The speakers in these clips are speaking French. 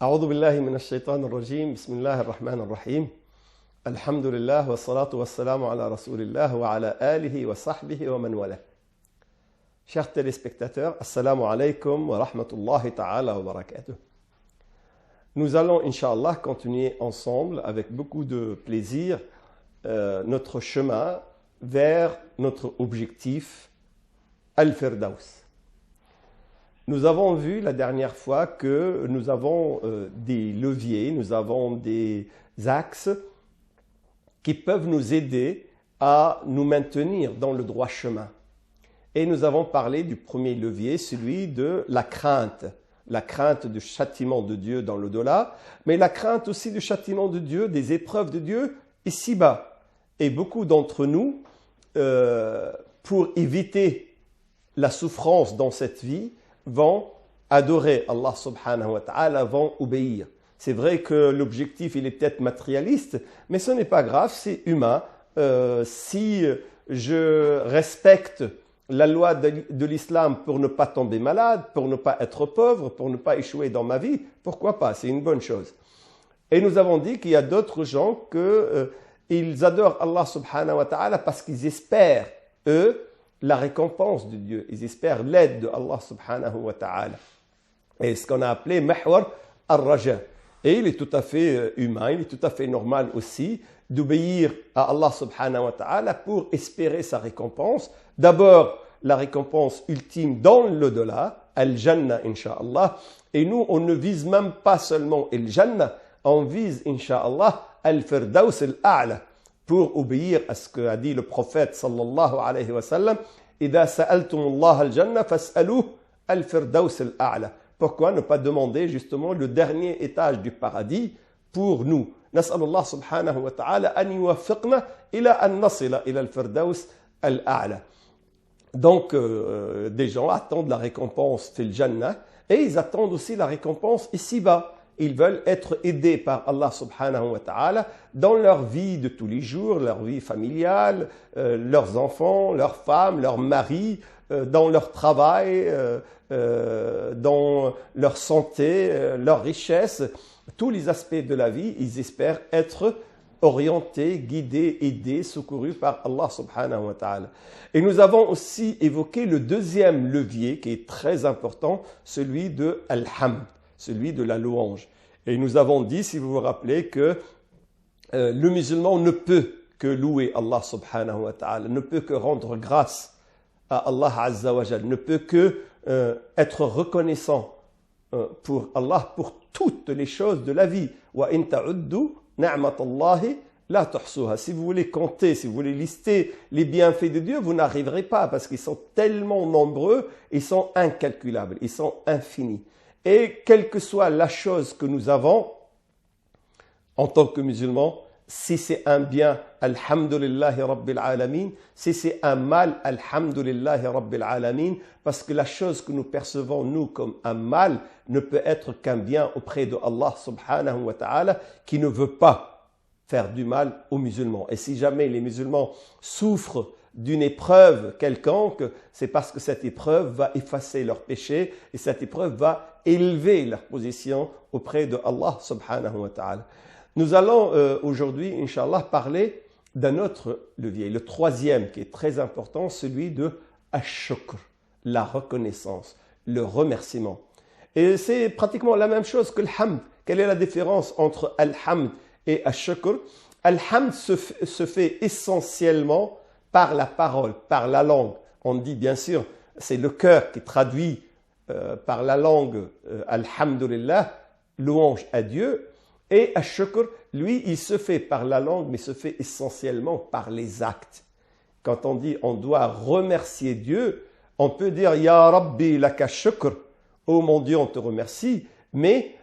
أعوذ بالله من الشيطان الرجيم بسم الله الرحمن الرحيم الحمد لله والصلاة والسلام على رسول الله وعلى آله وصحبه ومن والاه. Chers téléspectateurs, Assalamu alaikum wa rahmatullahi ta'ala wa barakatuh. Nous allons, Inch'Allah, continuer ensemble avec beaucoup de plaisir notre chemin vers notre objectif Al-Firdaus. Nous avons vu la dernière fois que nous avons des leviers, nous avons des axes qui peuvent nous aider à nous maintenir dans le droit chemin. Et nous avons parlé du premier levier, celui de la crainte du châtiment de Dieu dans l'au-delà, mais la crainte aussi du châtiment de Dieu, des épreuves de Dieu ici-bas. Et beaucoup d'entre nous, pour éviter la souffrance dans cette vie, vont adorer Allah subhanahu wa ta'ala, vont obéir. C'est vrai que l'objectif, il est peut-être matérialiste, mais ce n'est pas grave, c'est humain. Si je respecte la loi de l'islam pour ne pas tomber malade, pour ne pas être pauvre, pour ne pas échouer dans ma vie, pourquoi pas? C'est une bonne chose. Et nous avons dit qu'il y a d'autres gens qu'ils adorent Allah subhanahu wa ta'ala parce qu'ils espèrent, eux, la récompense de Dieu. Ils espèrent l'aide de Allah subhanahu wa ta'ala. Et ce qu'on a appelé mahwar al-raja. Et il est tout à fait humain, il est tout à fait normal aussi d'obéir à Allah subhanahu wa ta'ala pour espérer sa récompense. D'abord, la récompense ultime dans l'au-delà, al-jannah, insha'Allah. Et nous, on ne vise même pas seulement al-jannah, on vise, insha'Allah, al-firdaus al-a'la. Pour obéir à ce qu'a dit le prophète sallallahu alayhi wa sallam, إِذَا سَأَلْتُمُ اللَّهَ الْجَنَّةَ فَاسْأَلُوهُ الْفِرْدَوْسِ الْأَعْلَى. Pourquoi ne pas demander justement le dernier étage du paradis pour nous? نسأل الله سبحانه وتعالى أن يوفقنا إلى أن نصل إلى الفردوس الأعلى. Donc, des gens attendent la récompense fil Jannah et ils attendent aussi la récompense ici-bas. Ils veulent être aidés par Allah subhanahu wa ta'ala dans leur vie de tous les jours, leur vie familiale, leurs enfants, leurs femmes, leurs maris, dans leur travail, dans leur santé, leur richesse. Tous les aspects de la vie, ils espèrent être orientés, guidés, aidés, secourus par Allah subhanahu wa ta'ala. Et nous avons aussi évoqué le deuxième levier qui est très important, celui de Al-Hamd, celui de la louange. Et nous avons dit, si vous vous rappelez, que le musulman ne peut que louer Allah subhanahu wa ta'ala, ne peut que rendre grâce à Allah azza wa jal, ne peut que être reconnaissant pour Allah pour toutes les choses de la vie. Wa in ta'uddu ni'matallahi la tuhsuha. Si vous voulez compter, si vous voulez lister les bienfaits de Dieu, vous n'arriverez pas parce qu'ils sont tellement nombreux, ils sont incalculables, ils sont infinis. Et quelle que soit la chose que nous avons en tant que musulmans, si c'est un bien, alhamdulillahi rabbil alamin, si c'est un mal, alhamdulillahi rabbil alamin, parce que la chose que nous percevons, nous, comme un mal, ne peut être qu'un bien auprès de Allah subhanahu wa ta'ala, qui ne veut pas faire du mal aux musulmans. Et si jamais les musulmans souffrent d'une épreuve quelconque, c'est parce que cette épreuve va effacer leurs péchés et cette épreuve va élever leur position auprès de Allah subhanahu wa ta'ala. Nous allons aujourd'hui, Inch'Allah, parler d'un autre levier, le troisième qui est très important, celui de Ash-Shukr, la reconnaissance, le remerciement. Et c'est pratiquement la même chose que l'Hamd. Quelle est la différence entre Al-Hamd et Ash-Shukr? Al-Hamd se fait essentiellement par la parole, par la langue. On dit bien sûr, c'est le cœur qui traduit par la langue Alhamdulillah, louange à Dieu. Et Ash-Shukr, lui, il se fait par la langue, mais se fait essentiellement par les actes. Quand on dit on doit remercier Dieu, on peut dire Ya Rabbi laka shukr, oh mon Dieu, on te remercie. Mais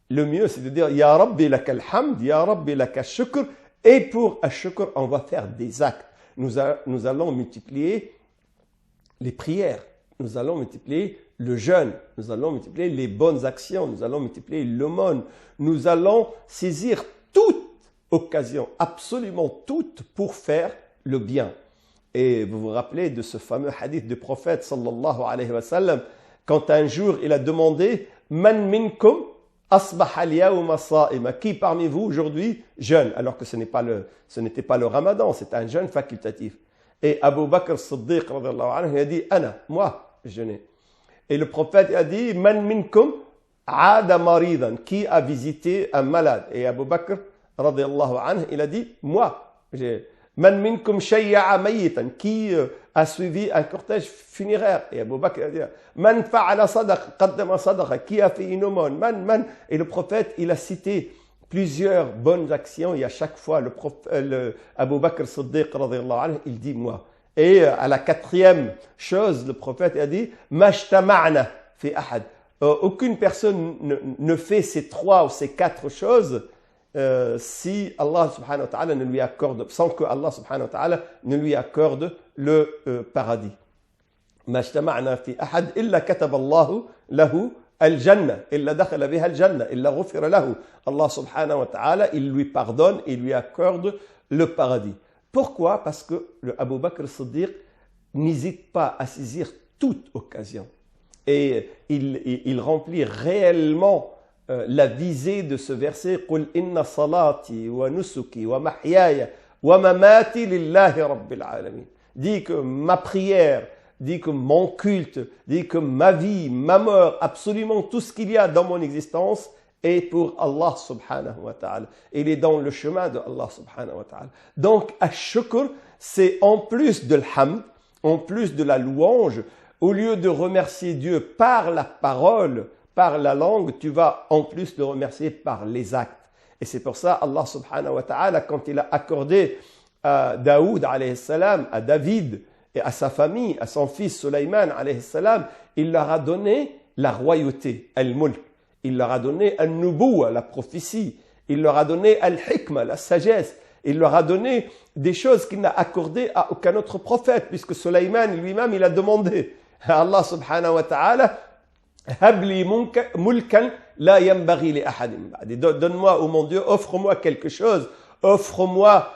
le mieux, c'est de dire Ya Rabbi laka alhamd, Ya Rabbi laka shukr. Et pour Ash-Shukr, on va faire des actes. Nous allons multiplier les prières, nous allons multiplier le jeûne, nous allons multiplier les bonnes actions, nous allons multiplier l'aumône, nous allons saisir toute occasion, absolument toute, pour faire le bien. Et vous vous rappelez de ce fameux hadith du prophète sallallahu alayhi wa sallam, quand un jour il a demandé « Man minkum أصبح اليوم صائما. Qui parmi vous aujourd'hui jeûne? Alors que ce n'était pas le ramadan, c'est un jeûne facultatif. Et Abu Bakr Siddiq, radiyallahu anhu, il a dit, Ana, moi, jeûner. Et le prophète a dit, Man minkum aada maridan, qui a visité un malade? Et Abu Bakr, radiyallahu anhu, il a dit, moi, Man minkum shayya'a mayitan, qui a suivi un cortège funéraire? Et Abu Bakr a dit, Man fa'ala sadaq, qaddama sadaqa, qui a fait une aumône? Man. Et le prophète, il a cité plusieurs bonnes actions, et à chaque fois, Abu Bakr Siddiq, radiyallahu anhu, il dit moi. Et à la quatrième chose, le prophète a dit, Majtama'na fi ahad. Aucune personne ne fait ces trois ou ces quatre choses si Allah subhanahu wa ta'ala ne lui accorde, sans que Allah subhanahu wa ta'ala ne lui accorde le paradis. Majtama'na fi ahad illa kataba Allahu lahu al-jannah, illa dakhala biha al-jannah, illa ghufira lahu. Allah subhanahu wa ta'ala, il lui pardonne, il lui accorde le paradis. Pourquoi? Parce que le Abu Bakr Siddiq n'hésite pas à saisir toute occasion. Et il remplit réellement la visée de ce verset. Qul inna salati wa nusuki wa mahyaya wa mamati lillahi rabbil alamin. Dit que ma prière, dit que mon culte, dit que ma vie, ma mort, absolument tout ce qu'il y a dans mon existence est pour Allah subhanahu wa ta'ala. Il est dans le chemin de Allah subhanahu wa ta'ala. Donc, ash-shukr, c'est en plus de l'hamd, en plus de la louange, au lieu de remercier Dieu par la parole, par la langue, tu vas en plus le remercier par les actes. Et c'est pour ça, Allah subhanahu wa ta'ala, quand il a accordé à Daoud alayhi salam, à David et à sa famille, à son fils Sulaiman alayhi salam, il leur a donné la royauté, al-mulk. Il leur a donné al-nubuwa, la prophétie. Il leur a donné al-hikma, la sagesse. Il leur a donné des choses qu'il n'a accordées à aucun autre prophète, puisque Sulaiman lui-même, il a demandé à Allah subhanahu wa ta'ala, Habli mulkan la yanbaghi li ahadin ba'di. Donne-moi, oh mon Dieu, offre-moi quelque chose, offre-moi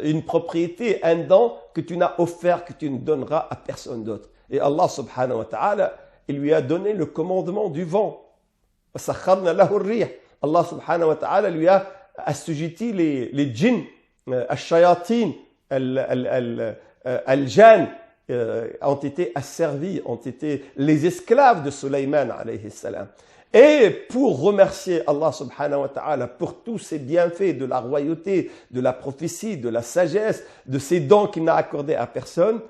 une propriété, un don que tu n'as offert, que tu ne donneras à personne d'autre. Et Allah subhanahu wa ta'ala, il lui a donné le commandement du vent. Allah subhanahu wa ta'ala lui a assujetti les djinns, al-shayatin, al-jan, ont été asservis, ont été les esclaves de Sulaiman alayhi salam. Et pour remercier Allah subhanahu wa ta'ala pour tous ses bienfaits de la royauté, de la prophétie, de la sagesse, de ces dons qu'il n'a accordés à personne,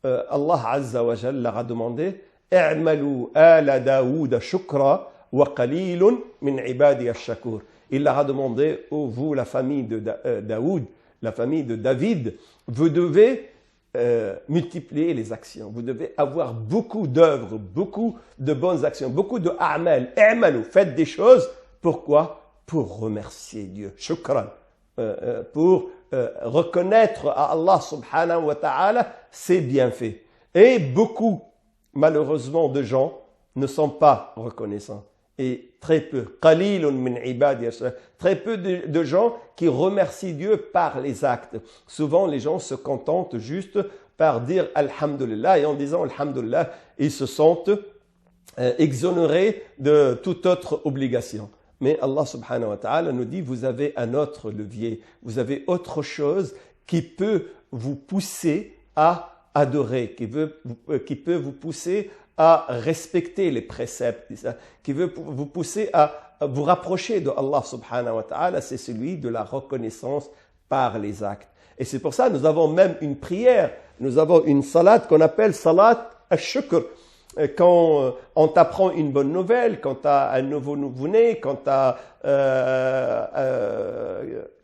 Allah azza wa jalla leur a demandé « I'malu ala Daoud shukra » وَقَلِيلٌ مِنْ عِبَادِيَ الشَّكُورِ. Il leur a demandé, oh, vous, la famille de Daoud, la famille de David, vous devez multiplier les actions. Vous devez avoir beaucoup d'œuvres, beaucoup de bonnes actions, beaucoup de a'mal. I'malu, faites des choses. Pourquoi? Pour remercier Dieu. Shukran. Pour reconnaître à Allah subhanahu wa ta'ala ses bienfaits. Et beaucoup, malheureusement, de gens ne sont pas reconnaissants. Et très peu, très peu de gens qui remercient Dieu par les actes. Souvent, les gens se contentent juste par dire Alhamdulillah, et en disant Alhamdulillah, ils se sentent exonérés de toute autre obligation. Mais Allah subhanahu wa ta'ala nous dit, vous avez un autre levier, vous avez autre chose qui peut vous pousser à adorer, qui peut vous pousser à respecter les préceptes, qui veut vous pousser à vous rapprocher de Allah subhanahu wa ta'ala, c'est celui de la reconnaissance par les actes. Et c'est pour ça que nous avons même une prière, nous avons une salat qu'on appelle salat al-shukr. Quand on t'apprend une bonne nouvelle, quand tu as un nouveau-né, quand tu as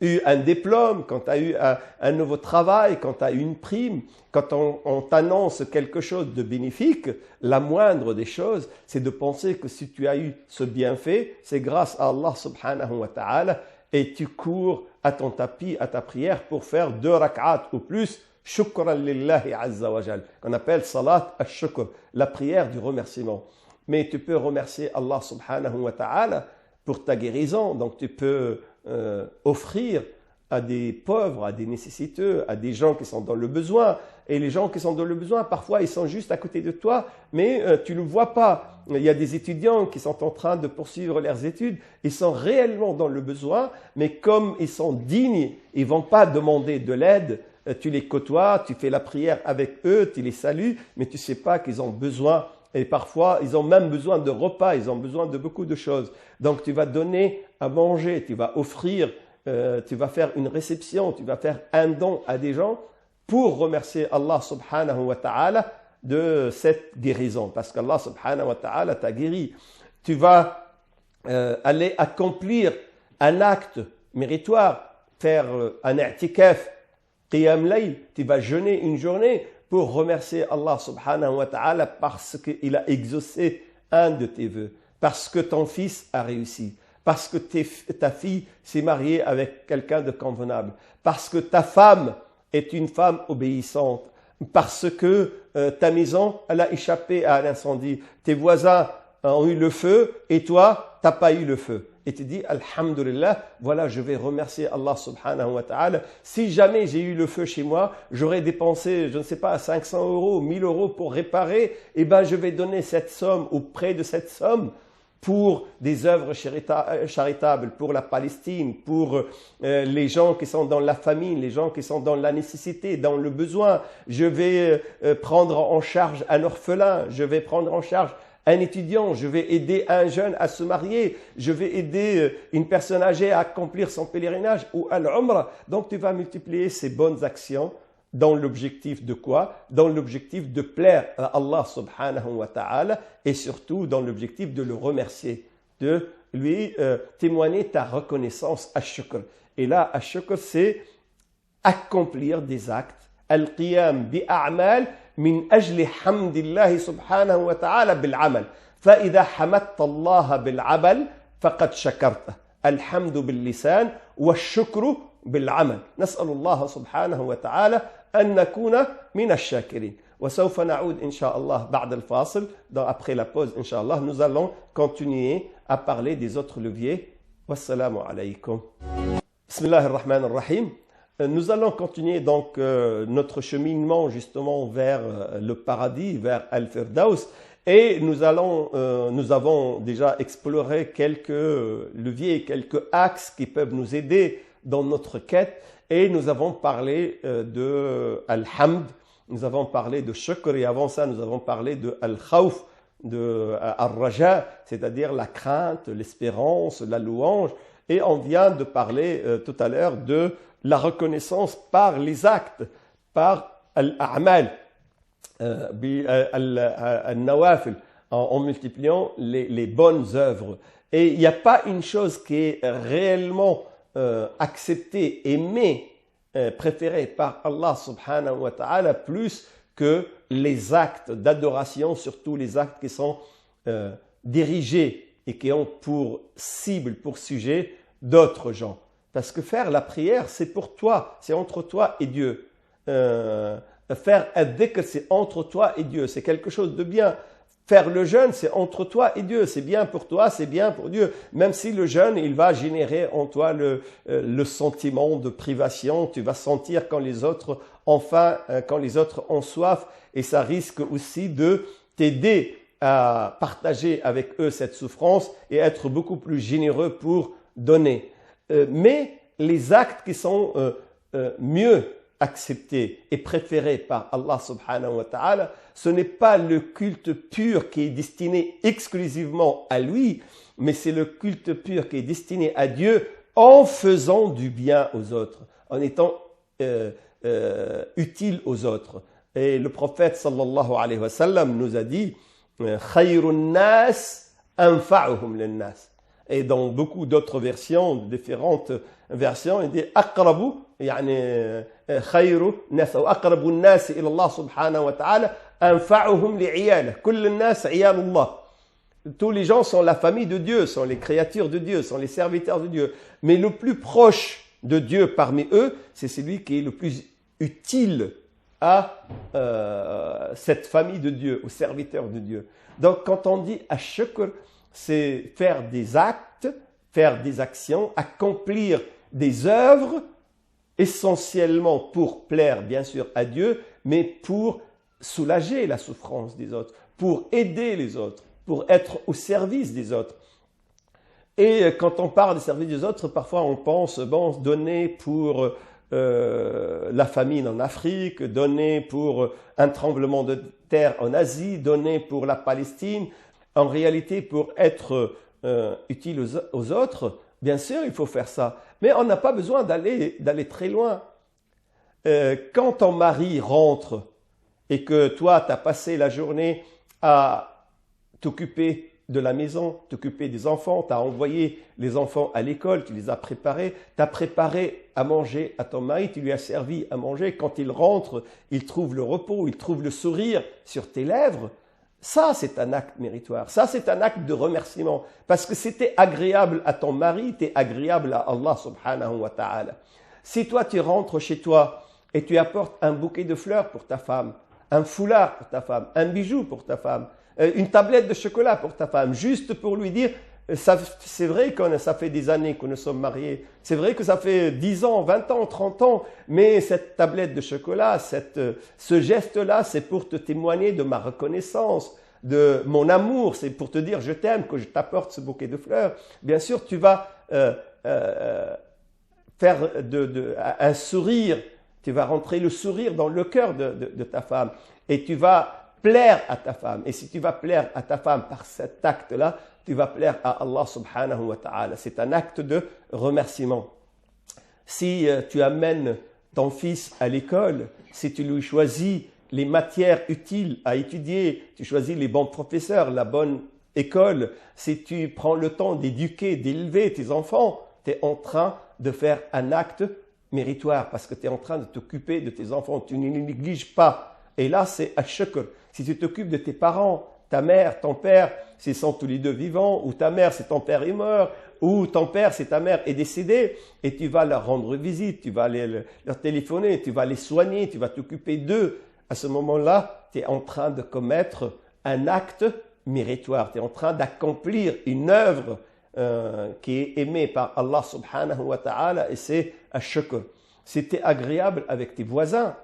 eu un diplôme, quand tu as eu un nouveau travail, quand tu as eu une prime, quand on t'annonce quelque chose de bénéfique, la moindre des choses, c'est de penser que si tu as eu ce bienfait, c'est grâce à Allah subhanahu wa ta'ala, et tu cours à ton tapis, à ta prière pour faire 2 rak'at ou plus, shukran lillahi azza wa jal, qu'on appelle salat al-shukr, la prière du remerciement. Mais tu peux remercier Allah subhanahu wa ta'ala pour ta guérison, donc tu peux offrir à des pauvres, à des nécessiteux, à des gens qui sont dans le besoin. Et les gens qui sont dans le besoin, parfois, ils sont juste à côté de toi, mais tu ne le vois pas. Il y a des étudiants qui sont en train de poursuivre leurs études, ils sont réellement dans le besoin, mais comme ils sont dignes, ils ne vont pas demander de l'aide. Tu les côtoies, tu fais la prière avec eux, tu les salues, mais tu ne sais pas qu'ils ont besoin. Et parfois, ils ont même besoin de repas, ils ont besoin de beaucoup de choses. Donc, tu vas donner à manger, tu vas offrir, tu vas faire une réception, tu vas faire un don à des gens pour remercier Allah subhanahu wa ta'ala de cette guérison. Parce qu'Allah subhanahu wa ta'ala t'a guéri. Tu vas aller accomplir un acte méritoire, faire un i'tikaf, qiyam layl, tu vas jeûner une journée pour remercier Allah subhanahu wa ta'ala parce qu'il a exaucé un de tes vœux, parce que ton fils a réussi, parce que ta fille s'est mariée avec quelqu'un de convenable, parce que ta femme est une femme obéissante, parce que ta maison elle a échappé à l'incendie, tes voisins ont eu le feu et toi, tu n'as pas eu le feu. Et tu dis, Alhamdulillah, voilà, je vais remercier Allah subhanahu wa ta'ala. Si jamais j'ai eu le feu chez moi, j'aurais dépensé, je ne sais pas, 500 euros, 1000 euros pour réparer, eh bien, je vais donner cette somme ou près de cette somme pour des œuvres charitables, pour la Palestine, pour les gens qui sont dans la famine, les gens qui sont dans la nécessité, dans le besoin. Je vais prendre en charge un orphelin, je vais prendre en charge un étudiant, je vais aider un jeune à se marier, je vais aider une personne âgée à accomplir son pèlerinage ou à l'Umrah. Donc tu vas multiplier ces bonnes actions dans l'objectif de quoi? Dans l'objectif de plaire à Allah subhanahu wa ta'ala et surtout dans l'objectif de le remercier, de lui témoigner ta reconnaissance à shukr. Et là, à shukr, c'est accomplir des actes. Al-qiyam bi'a'mal من أجل حمد الله سبحانه وتعالى بالعمل فإذا حمدت الله بالعمل فقد شكرته الحمد باللسان والشكر بالعمل نسأل الله سبحانه وتعالى أن نكون من الشاكرين وسوف نعود إن شاء الله بعد الفاصل après la pause إن شاء الله nous allons continuer à parler des autres leviers والسلام عليكم بسم الله الرحمن الرحيم. Nous allons continuer donc notre cheminement justement vers le paradis, vers Al-Firdaus, et nous avons déjà exploré quelques leviers, quelques axes qui peuvent nous aider dans notre quête, et nous avons parlé de Al-Hamd, nous avons parlé de Shukr, et avant ça nous avons parlé de Al-Khawf, de Al-Raja, c'est-à-dire la crainte, l'espérance, la louange, et on vient de parler tout à l'heure de la reconnaissance par les actes, par al-a'mal, al-nawafil, en multipliant les bonnes œuvres. Et il n'y a pas une chose qui est réellement acceptée, aimée, préférée par Allah subhanahu wa ta'ala plus que les actes d'adoration, surtout les actes qui sont dirigés et qui ont pour cible, pour sujet d'autres gens. Parce que faire la prière, c'est pour toi, c'est entre toi et Dieu. Faire ad-dhikr, c'est entre toi et Dieu, c'est quelque chose de bien. Faire le jeûne, c'est entre toi et Dieu, c'est bien pour toi, c'est bien pour Dieu. Même si le jeûne, il va générer en toi le sentiment de privation, tu vas sentir quand les autres ont faim, quand les autres ont soif, et ça risque aussi de t'aider à partager avec eux cette souffrance et être beaucoup plus généreux pour donner. Mais les actes qui sont mieux acceptés et préférés par Allah subhanahu wa ta'ala, ce n'est pas le culte pur qui est destiné exclusivement à lui, mais c'est le culte pur qui est destiné à Dieu en faisant du bien aux autres, en étant utile aux autres. Et le prophète sallallahu alayhi wa sallam nous a dit « Khayrun nas anfa'uhum lin nas » Et dans beaucoup d'autres versions, différentes versions, il dit aqrabu yani khayru nas ou aqrabu an-nas ila Allah subhanahu wa ta'ala anfa'uhum li'iyalihi kull an-nas 'iyalullah. Tous les gens sont la famille de Dieu, sont les créatures de Dieu, sont les serviteurs de Dieu, mais le plus proche de Dieu parmi eux, c'est celui qui est le plus utile à cette famille de Dieu, aux serviteurs de Dieu. Donc quand on dit ash-shukr, c'est faire des actes, faire des actions, accomplir des œuvres essentiellement pour plaire, bien sûr, à Dieu, mais pour soulager la souffrance des autres, pour aider les autres, pour être au service des autres. Et quand on parle du service des autres, parfois on pense, bon, donner pour la famine en Afrique, donner pour un tremblement de terre en Asie, donner pour la Palestine. En réalité, pour être utile aux autres, bien sûr, il faut faire ça. Mais on n'a pas besoin d'aller très loin. Quand ton mari rentre et que toi, tu as passé la journée à t'occuper de la maison, t'occuper des enfants, tu as envoyé les enfants à l'école, tu les as préparés, tu as préparé à manger à ton mari, tu lui as servi à manger. Quand il rentre, il trouve le repos, il trouve le sourire sur tes lèvres. Ça, c'est un acte méritoire. Ça, c'est un acte de remerciement. Parce que c'était agréable à ton mari, c'était agréable à Allah subhanahu wa ta'ala. Si toi, tu rentres chez toi et tu apportes un bouquet de fleurs pour ta femme, un foulard pour ta femme, un bijou pour ta femme, une tablette de chocolat pour ta femme, juste pour lui dire, c'est vrai que ça fait des années que nous sommes mariés, c'est vrai que ça fait 10 ans, 20 ans, 30 ans, mais cette tablette de chocolat, ce geste-là, c'est pour te témoigner de ma reconnaissance, de mon amour, c'est pour te dire je t'aime, que je t'apporte ce bouquet de fleurs. Bien sûr, tu vas faire un sourire, tu vas rentrer le sourire dans le cœur de ta femme et tu vas plaire à ta femme. Et si tu vas plaire à ta femme par cet acte-là, tu vas plaire à Allah subhanahu wa ta'ala. C'est un acte de remerciement. Si tu amènes ton fils à l'école, si tu lui choisis les matières utiles à étudier, tu choisis les bons professeurs, la bonne école, si tu prends le temps d'éduquer, d'élever tes enfants, tu es en train de faire un acte méritoire parce que tu es en train de t'occuper de tes enfants. Tu ne les négliges pas. Et là, c'est ash-shukr. Si tu t'occupes de tes parents, ta mère, ton père, s'ils sont tous les deux vivants, ou ta mère, c'est ton père est mort, ou ton père, c'est ta mère est décédée, et tu vas leur rendre visite, tu vas leur téléphoner, tu vas les soigner, tu vas t'occuper d'eux. À ce moment-là, tu es en train de commettre un acte méritoire. Tu es en train d'accomplir une œuvre qui est aimée par Allah subhanahu wa ta'ala, et c'est ash-shukr. Si tu es agréable avec tes voisins,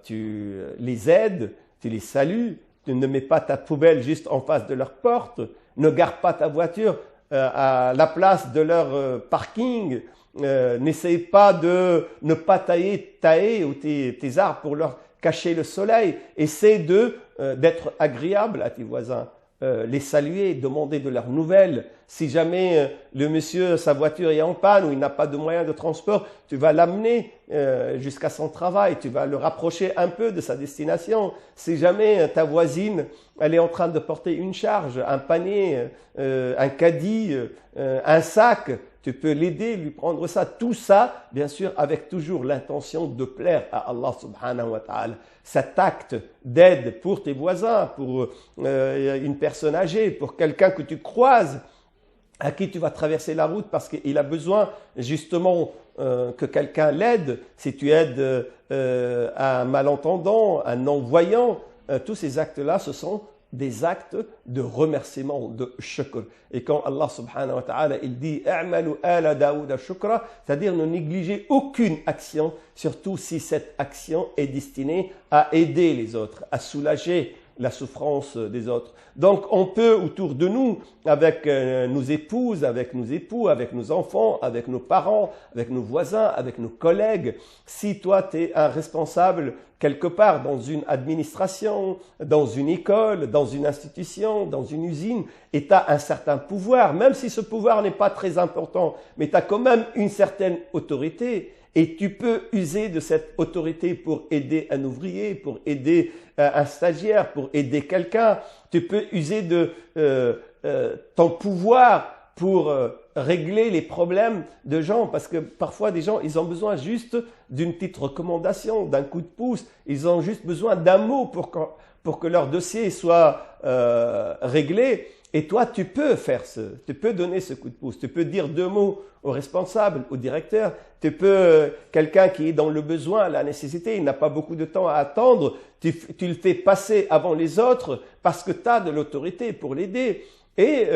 tu les aides, tu les salues, tu ne mets pas ta poubelle juste en face de leur porte, ne gare pas ta voiture à la place de leur parking, n'essaye pas de ne pas tailler ou tes arbres pour leur cacher le soleil, essaie d'être agréable à tes voisins. Les saluer, demander de leurs nouvelles. Si jamais le monsieur, sa voiture est en panne ou il n'a pas de moyen de transport, tu vas l'amener jusqu'à son travail, tu vas le rapprocher un peu de sa destination. Si jamais ta voisine, elle est en train de porter une charge, un panier, un caddie, un sac, tu peux l'aider, lui prendre ça. Tout ça, bien sûr, avec toujours l'intention de plaire à Allah subhanahu wa ta'ala. Cet acte d'aide pour tes voisins, pour une personne âgée, pour quelqu'un que tu croises, à qui tu vas traverser la route parce qu'il a besoin justement que quelqu'un l'aide. Si tu aides un malentendant, un non-voyant, tous ces actes-là, ce sont des actes de remerciement, de shukr. Et quand Allah subhanahu wa ta'ala, il dit « A'malu ala Daouda shukra », c'est-à-dire ne négligez aucune action, surtout si cette action est destinée à aider les autres, à soulager la souffrance des autres. Donc on peut autour de nous, avec nos épouses, avec nos époux, avec nos enfants, avec nos parents, avec nos voisins, avec nos collègues, si toi tu es un responsable quelque part dans une administration, dans une école, dans une institution, dans une usine, et tu as un certain pouvoir, même si ce pouvoir n'est pas très important, mais tu as quand même une certaine autorité, et tu peux user de cette autorité pour aider un ouvrier, pour aider un stagiaire, pour aider quelqu'un. Tu peux user de ton pouvoir pour régler les problèmes de gens. Parce que parfois, des gens, ils ont besoin juste d'une petite recommandation, d'un coup de pouce. Ils ont juste besoin d'un mot pour que leur dossier soit réglé. Et toi, tu peux tu peux donner ce coup de pouce. Tu peux dire 2 mots au responsable, au directeur. Tu peux, quelqu'un qui est dans le besoin, la nécessité, il n'a pas beaucoup de temps à attendre. Tu le fais passer avant les autres parce que tu as de l'autorité pour l'aider. Et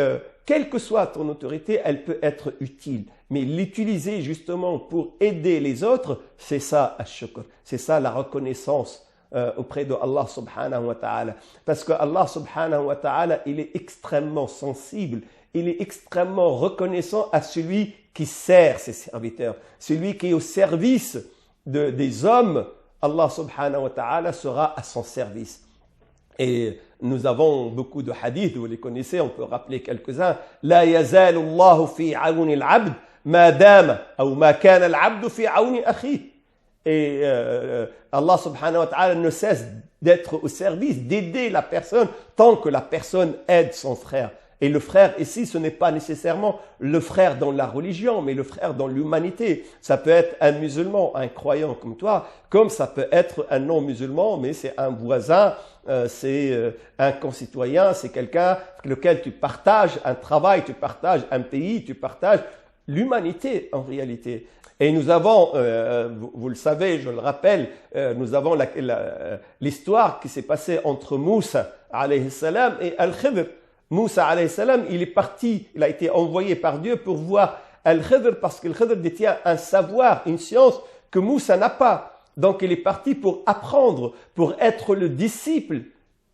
quelle que soit ton autorité, elle peut être utile. Mais l'utiliser justement pour aider les autres, c'est ça, ash-shukr. C'est ça la reconnaissance auprès de Allah subhanahu wa ta'ala. Parce que Allah subhanahu wa ta'ala, il est extrêmement sensible, il est extrêmement reconnaissant à celui qui sert ses serviteurs. Celui qui est au service des hommes, Allah subhanahu wa ta'ala sera à son service. Et nous avons beaucoup de hadiths, vous les connaissez, on peut rappeler quelques-uns. La yazalu Allahu fi aouni al-abd ma dama ou ma kana al-abd fi aouni akhi. Et Allah subhanahu wa ta'ala ne cesse d'être au service, d'aider la personne tant que la personne aide son frère. Et le frère ici, ce n'est pas nécessairement le frère dans la religion, mais le frère dans l'humanité. Ça peut être un musulman, un croyant comme toi, comme ça peut être un non-musulman, mais c'est un voisin, c'est un concitoyen, c'est quelqu'un avec lequel tu partages un travail, tu partages un pays, tu partages l'humanité en réalité. Et nous avons, vous le savez, je le rappelle, nous avons l'histoire qui s'est passée entre Moussa alayhi salam et Al-Khidr. Moussa alayhi salam, il est parti, il a été envoyé par Dieu pour voir Al-Khidr parce que Al-Khidr détient un savoir, une science que Moussa n'a pas. Donc il est parti pour apprendre, pour être le disciple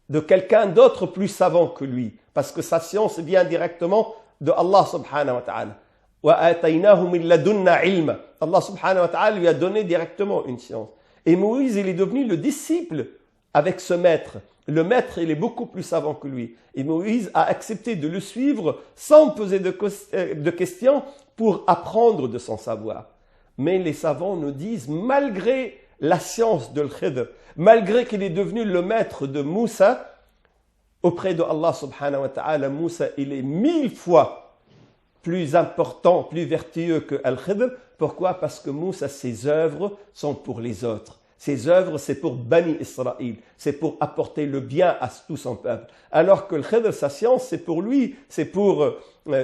de quelqu'un d'autre plus savant que lui. Parce que sa science vient directement de Allah subhanahu wa ta'ala. وَآتَيْنَاهُ مِنْ لَدُنَّا عِلْمًا. Allah subhanahu wa ta'ala lui a donné directement une science. Et Moïse, il est devenu le disciple avec ce maître. Le maître, il est beaucoup plus savant que lui. Et Moïse a accepté de le suivre sans poser de questions pour apprendre de son savoir. Mais les savants nous disent, malgré la science de Khidr, malgré qu'il est devenu le maître de Moussa, auprès de Allah subhanahu wa ta'ala, Moussa, il est 1000 fois plus important, plus vertueux que Al-Khidr. Pourquoi? Parce que Moussa, ses œuvres sont pour les autres. Ses œuvres, c'est pour Bani Israël, c'est pour apporter le bien à tout son peuple. Alors que le Khidr, sa science, c'est pour lui, c'est pour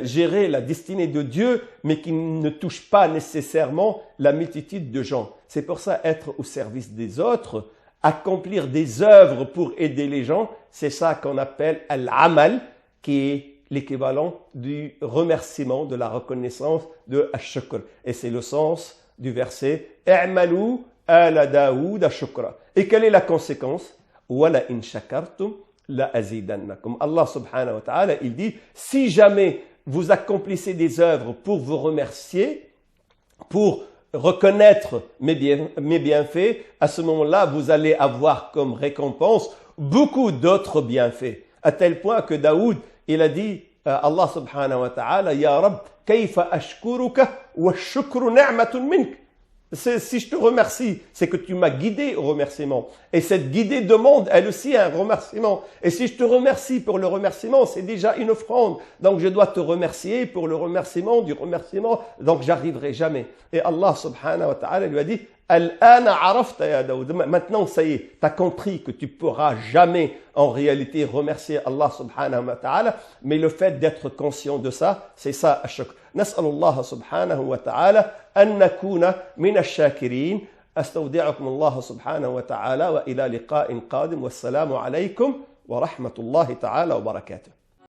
gérer la destinée de Dieu, mais qui ne touche pas nécessairement la multitude de gens. C'est pour ça, être au service des autres, accomplir des œuvres pour aider les gens, c'est ça qu'on appelle al-amal, qui est l'équivalent du remerciement, de la reconnaissance de ash-shukr. Et c'est le sens du verset « I'malu ala Daoud shukra ». Et quelle est la conséquence? « Wala in shakartum la azidannakum ». Allah subhanahu wa ta'ala, il dit « Si jamais vous accomplissez des œuvres pour vous remercier, pour reconnaître mes bienfaits, à ce moment-là, vous allez avoir comme récompense beaucoup d'autres bienfaits. » À tel point que Daoud, il a dit, Allah subhanahu wa ta'ala, Ya Rab, kayfa ashkuruka wa shukru ni'matun mink. Si je te remercie, c'est que tu m'as guidé au remerciement. Et cette guidée demande, elle aussi, un remerciement. Et si je te remercie pour le remerciement, c'est déjà une offrande. Donc je dois te remercier pour le remerciement du remerciement. Donc j'arriverai jamais. Et Allah subhanahu wa ta'ala lui a dit, Al-ana arafta ya Daoud. Maintenant, ça y est, tu as compris que tu pourras jamais en réalité remercier Allah subhanahu wa ta'ala, mais le fait d'être conscient de ça, c'est ça, ash-shukr. نسأل الله سبحانه وتعالى أن نكون من الشاكرين. أستودعكم الله سبحانه وتعالى وإلى لقاء قادم والسلام عليكم ورحمة الله تعالى وبركاته.